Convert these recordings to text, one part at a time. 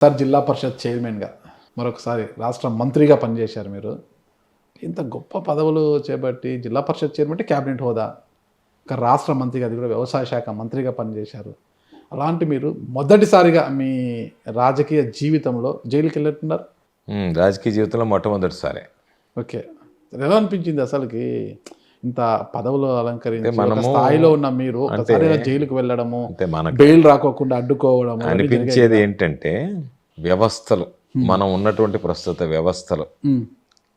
Sir జిల్లా పరిషత్ చైర్మన్గా మరొకసారి రాష్ట్ర మంత్రిగా పనిచేశారు మీరు. ఇంత గొప్ప పదవులు చేపట్టి జిల్లా పరిషత్ చైర్మన్ అంటే క్యాబినెట్ హోదా. ఇంకా రాష్ట్ర మంత్రిగా అది కూడా వ్యవసాయ శాఖ మంత్రిగా పనిచేశారు. అలాంటి మీరు మొదటిసారిగా మీ రాజకీయ జీవితంలో జైలుకి వెళ్ళట్టున్నారు. రాజకీయ జీవితంలో మొట్టమొదటిసారి. ఓకే. ఎలా అనిపించింది అసలుకి? ఇంత పదవులు అలంకరించి ఒక మనము స్థాయిలో ఉన్న మీరు అంటే ఒకసారిగా జైలుకి వెళ్ళడము, అంటే మనకు బెయిల్ రాకోకుండా అడ్డుకోవడము ఇవన్నీ జరిగాయి అనిపించేది కదా? ఏంటంటే వ్యవస్థలు, మనం ఉన్నటువంటి ప్రస్తుత వ్యవస్థలు ఉమ్,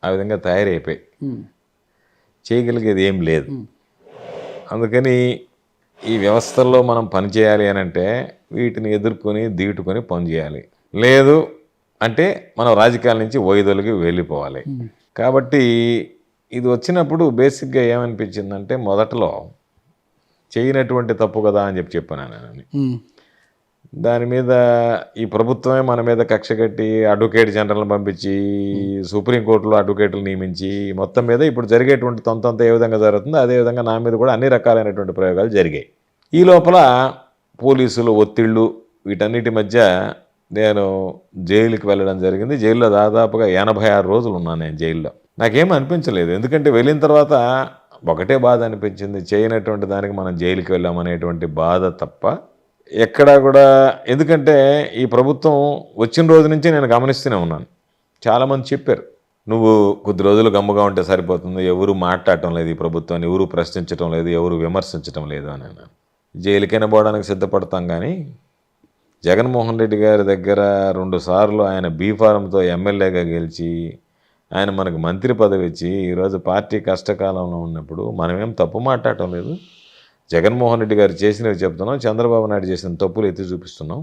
ఆ విధంగా తయారైపోయి ఉమ్, చేయగలిగేది ఏం లేదు. అందుకని ఈ వ్యవస్థల్లో మనం పనిచేయాలి అని అంటే వీటిని ఎదుర్కొని దీటుకొని పనిచేయాలి. లేదు అంటే మనం రాజకీయాల నుంచి వైదొలిగి వెళ్ళిపోవాలి. కాబట్టి ఇది వచ్చినప్పుడు బేసిక్గా ఏమనిపించిందంటే మొదట్లో చేయనటువంటి తప్పు కదా అని చెప్పాను నేను. ఉమ్, దాని మీద ఈ ప్రభుత్వమే మన మీద కక్ష కట్టి అడ్వకేట్ జనరల్ని పంపించి సుప్రీంకోర్టులో అడ్వకేట్లు నియమించి మొత్తం మీద ఇప్పుడు జరిగేటువంటి తొంతంతా ఏ విధంగా జరుగుతుందో అదేవిధంగా నా మీద కూడా అన్ని రకాలైనటువంటి ప్రయోగాలు జరిగాయి. ఈ లోపల పోలీసులు ఒత్తిళ్ళు వీటన్నిటి మధ్య నేను జైలుకి వెళ్ళడం జరిగింది. జైల్లో దాదాపుగా 86 రోజులు ఉన్నాను నేను జైల్లో. నాకేం అనిపించలేదు, ఎందుకంటే వెళ్ళిన తర్వాత ఒకటే బాధ అనిపించింది, చేయనటువంటి దానికి మనం జైలుకి వెళ్ళామనేటువంటి బాధ తప్ప ఎక్కడా కూడా. ఎందుకంటే ఈ ప్రభుత్వం వచ్చిన రోజు నుంచి నేను గమనిస్తూనే ఉన్నాను. చాలామంది చెప్పారు, నువ్వు కొద్ది రోజులు గమ్ముగా ఉంటే సరిపోతుంది, ఎవరు మాట్లాడటం లేదు, ఈ ప్రభుత్వాన్ని ఎవరు ప్రశ్నించడం లేదు, ఎవరు విమర్శించడం లేదు అని అన్నాను. జైలుకైనా పోవడానికి సిద్ధపడతాం, కానీ జగన్మోహన్ రెడ్డి గారి దగ్గర 2 సార్లు ఆయన బీఫారంతో ఎమ్మెల్యేగా గెలిచి ఆయన మనకు మంత్రి పదవి ఇచ్చి ఈరోజు పార్టీ కష్టకాలంలో ఉన్నప్పుడు మనమేం తప్పు మాట్లాడటం లేదు. జగన్మోహన్ రెడ్డి గారు చేసినవి చెప్తున్నాం, చంద్రబాబు నాయుడు చేసిన తప్పులు ఎత్తి చూపిస్తున్నాం.